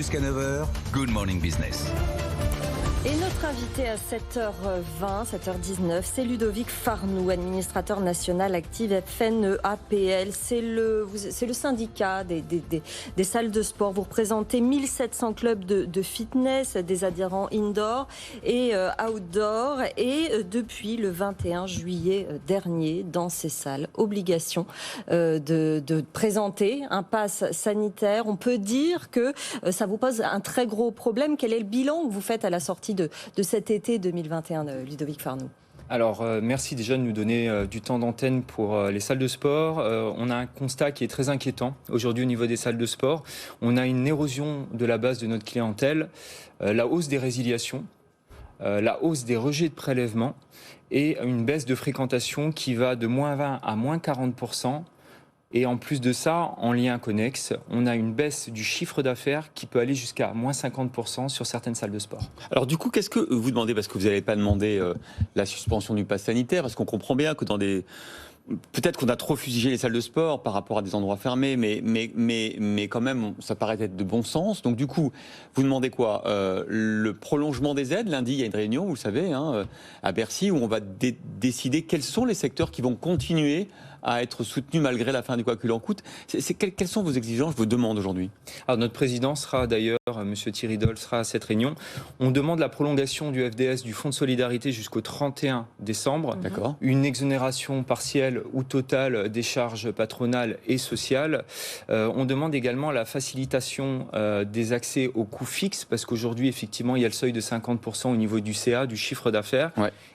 Jusqu'à 9h, Good Morning Business. Et notre invité à 7h20, 7h19, c'est Ludovic Farnoux, administrateur national actif FNEAPL. C'est le syndicat des salles de sport. Vous représentez 1700 clubs de fitness, des adhérents indoor et outdoor. Et depuis le 21 juillet dernier, dans ces salles, obligation de présenter un pass sanitaire. On peut dire que ça vous pose un très gros problème. Quel est le bilan que vous faites à la sortie de cet été 2021, Ludovic Farnoux? Alors, merci déjà de nous donner du temps d'antenne pour les salles de sport. On a un constat qui est très inquiétant aujourd'hui au niveau des salles de sport. On a une érosion de la base de notre clientèle, la hausse des résiliations, la hausse des rejets de prélèvements et une baisse de fréquentation qui va de moins 20 à moins 40%. Et en plus de ça, en lien connexe, on a une baisse du chiffre d'affaires qui peut aller jusqu'à moins 50% sur certaines salles de sport. Alors du coup, qu'est-ce que vous demandez? Parce que vous n'allez pas demander la suspension du pass sanitaire, parce qu'on comprend bien que dans des... Peut-être qu'on a trop fustigé les salles de sport par rapport à des endroits fermés, mais quand même, ça paraît être de bon sens. Donc du coup, vous demandez quoi? Le prolongement des aides. Lundi, il y a une réunion, vous le savez, à Bercy, où on va décider quels sont les secteurs qui vont continuer à être soutenus malgré la fin du quoi qu'il en coûte. Quelles sont vos exigences, vos demandes aujourd'hui? Alors notre président sera d'ailleurs, Monsieur Thierry Doll sera à cette réunion. On demande la prolongation du FDS, du Fonds de solidarité jusqu'au 31 décembre. D'accord. Une exonération partielle ou totale des charges patronales et sociales. On demande également la facilitation des accès aux coûts fixes, parce qu'aujourd'hui, effectivement, il y a le seuil de 50% au niveau du CA, du chiffre d'affaires,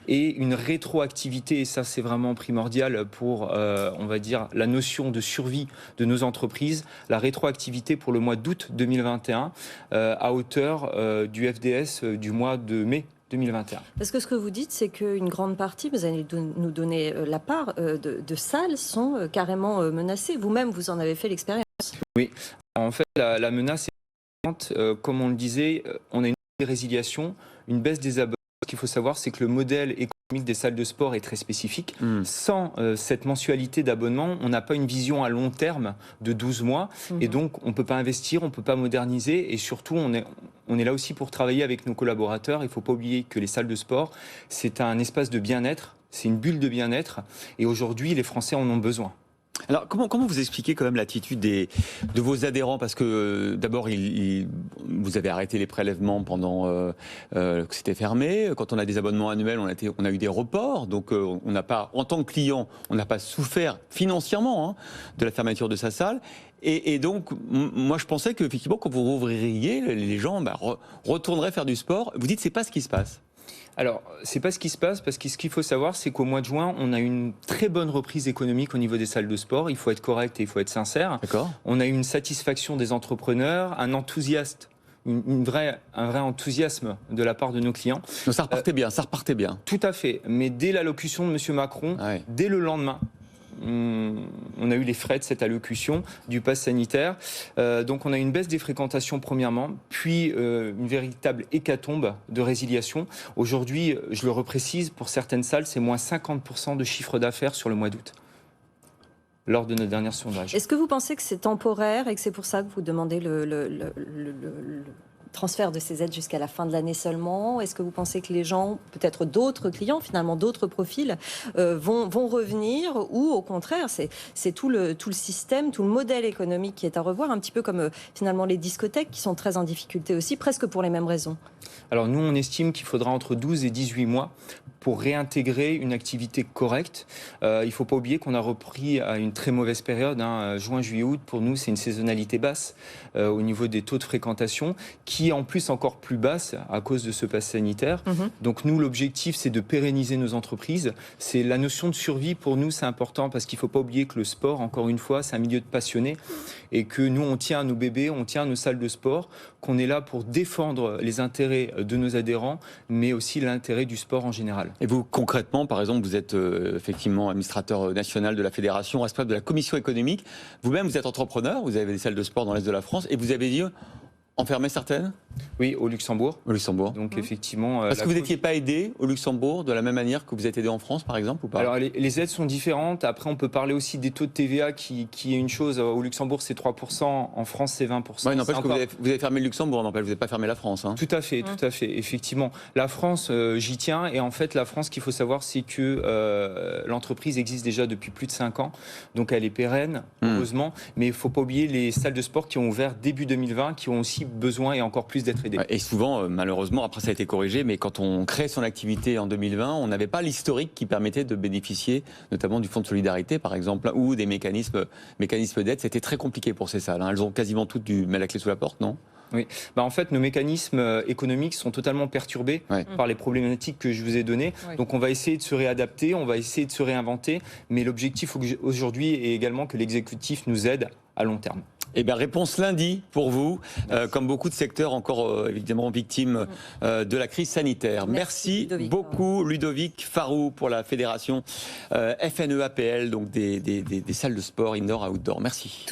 et une rétroactivité, et ça c'est vraiment primordial pour, on va dire, la notion de survie de nos entreprises, la rétroactivité pour le mois d'août 2021 à hauteur du FDS du mois de mai 2021. Parce que ce que vous dites, c'est qu'une grande partie, vous allez nous donner la part, de salles sont carrément menacées. Vous-même, vous en avez fait l'expérience. Oui, en fait, la menace est comme on le disait, on a une résiliation, une baisse des abonnements. Ce qu'il faut savoir, c'est que le modèle économique des salles de sport est très spécifique. Sans cette mensualité d'abonnement, on n'a pas une vision à long terme de 12 mois. Et donc, on ne peut pas investir, on ne peut pas moderniser. Et surtout, on est là aussi pour travailler avec nos collaborateurs. Il ne faut pas oublier que les salles de sport, c'est un espace de bien-être, c'est une bulle de bien-être. Et aujourd'hui, les Français en ont besoin. Alors, comment vous expliquez quand même l'attitude de vos adhérents? Parce que d'abord, vous avez arrêté les prélèvements pendant que c'était fermé. Quand on a des abonnements annuels, on a eu des reports. Donc, on n'a pas, en tant que client, on n'a pas souffert financièrement de la fermeture de sa salle. Et donc, moi, je pensais qu'effectivement, quand vous rouvririez, les gens retourneraient faire du sport. Vous dites, c'est pas ce qui se passe. Alors, c'est pas ce qui se passe, parce que ce qu'il faut savoir, c'est qu'au mois de juin, on a une très bonne reprise économique au niveau des salles de sport. Il faut être correct et il faut être sincère. D'accord. On a eu une satisfaction des entrepreneurs, un enthousiasme, un vrai enthousiasme de la part de nos clients. Donc ça repartait bien, ça repartait bien. Tout à fait. Mais dès l'allocution de M. Macron, dès le lendemain, on a eu les frais de cette allocution du pass sanitaire. Donc on a une baisse des fréquentations premièrement, puis une véritable hécatombe de résiliation. Aujourd'hui, je le reprécise, pour certaines salles, c'est moins 50% de chiffre d'affaires sur le mois d'août, lors de notre dernier sondage. Est-ce que vous pensez que c'est temporaire et que c'est pour ça que vous demandez le transfert de ces aides jusqu'à la fin de l'année seulement? Est-ce que vous pensez que les gens, peut-être d'autres clients, finalement d'autres profils, vont revenir, ou au contraire, c'est tout le système, tout le modèle économique qui est à revoir, un petit peu comme finalement les discothèques qui sont très en difficulté aussi, presque pour les mêmes raisons? Alors nous, on estime qu'il faudra entre 12 et 18 mois pour réintégrer une activité correcte. Il ne faut pas oublier qu'on a repris à une très mauvaise période, juin, juillet, août. Pour nous, c'est une saisonnalité basse au niveau des taux de fréquentation, qui est en plus encore plus basse à cause de ce pass sanitaire. Donc nous, l'objectif, c'est de pérenniser nos entreprises. C'est la notion de survie, pour nous, c'est important, parce qu'il ne faut pas oublier que le sport, encore une fois, c'est un milieu de passionnés, et que nous, on tient à nos bébés, on tient à nos salles de sport, qu'on est là pour défendre les intérêts de nos adhérents, mais aussi l'intérêt du sport en général. Et vous, concrètement, par exemple, vous êtes effectivement administrateur national de la fédération, responsable de la commission économique. Vous-même, vous êtes entrepreneur, vous avez des salles de sport dans l'Est de la France, et vous avez dit enfermer certaines? Oui, au Luxembourg. Au Luxembourg. Donc effectivement... Parce que vous n'étiez pas aidé au Luxembourg de la même manière que vous êtes aidé en France, par exemple, ou pas? Alors les aides sont différentes. Après, on peut parler aussi des taux de TVA qui est une chose. Au Luxembourg, c'est 3%. En France, c'est 20%. Oui, n'empêche que vous avez fermé le Luxembourg, n'empêche, vous n'avez pas fermé la France. Hein. Tout à fait, effectivement. La France, j'y tiens. Et en fait, la France, ce qu'il faut savoir, c'est que l'entreprise existe déjà depuis plus de 5 ans. Donc elle est pérenne, heureusement. Mais il ne faut pas oublier les salles de sport qui ont ouvert début 2020, qui ont aussi besoin et encore plus d'être aidées. Et souvent, malheureusement, après ça a été corrigé, mais quand on crée son activité en 2020, on n'avait pas l'historique qui permettait de bénéficier notamment du fonds de solidarité, par exemple, ou des mécanismes d'aide. C'était très compliqué pour ces salles. Hein. Elles ont quasiment toutes dû mettre la clé sous la porte, non ? Oui, en fait, nos mécanismes économiques sont totalement perturbés par les problématiques que je vous ai données. Oui. Donc, on va essayer de se réadapter, on va essayer de se réinventer. Mais l'objectif aujourd'hui est également que l'exécutif nous aide à long terme. Eh bien, réponse lundi pour vous, comme beaucoup de secteurs encore évidemment victimes de la crise sanitaire. Merci beaucoup Ludovic Farou pour la fédération FNEAPL, donc des salles de sport indoor outdoor. Merci.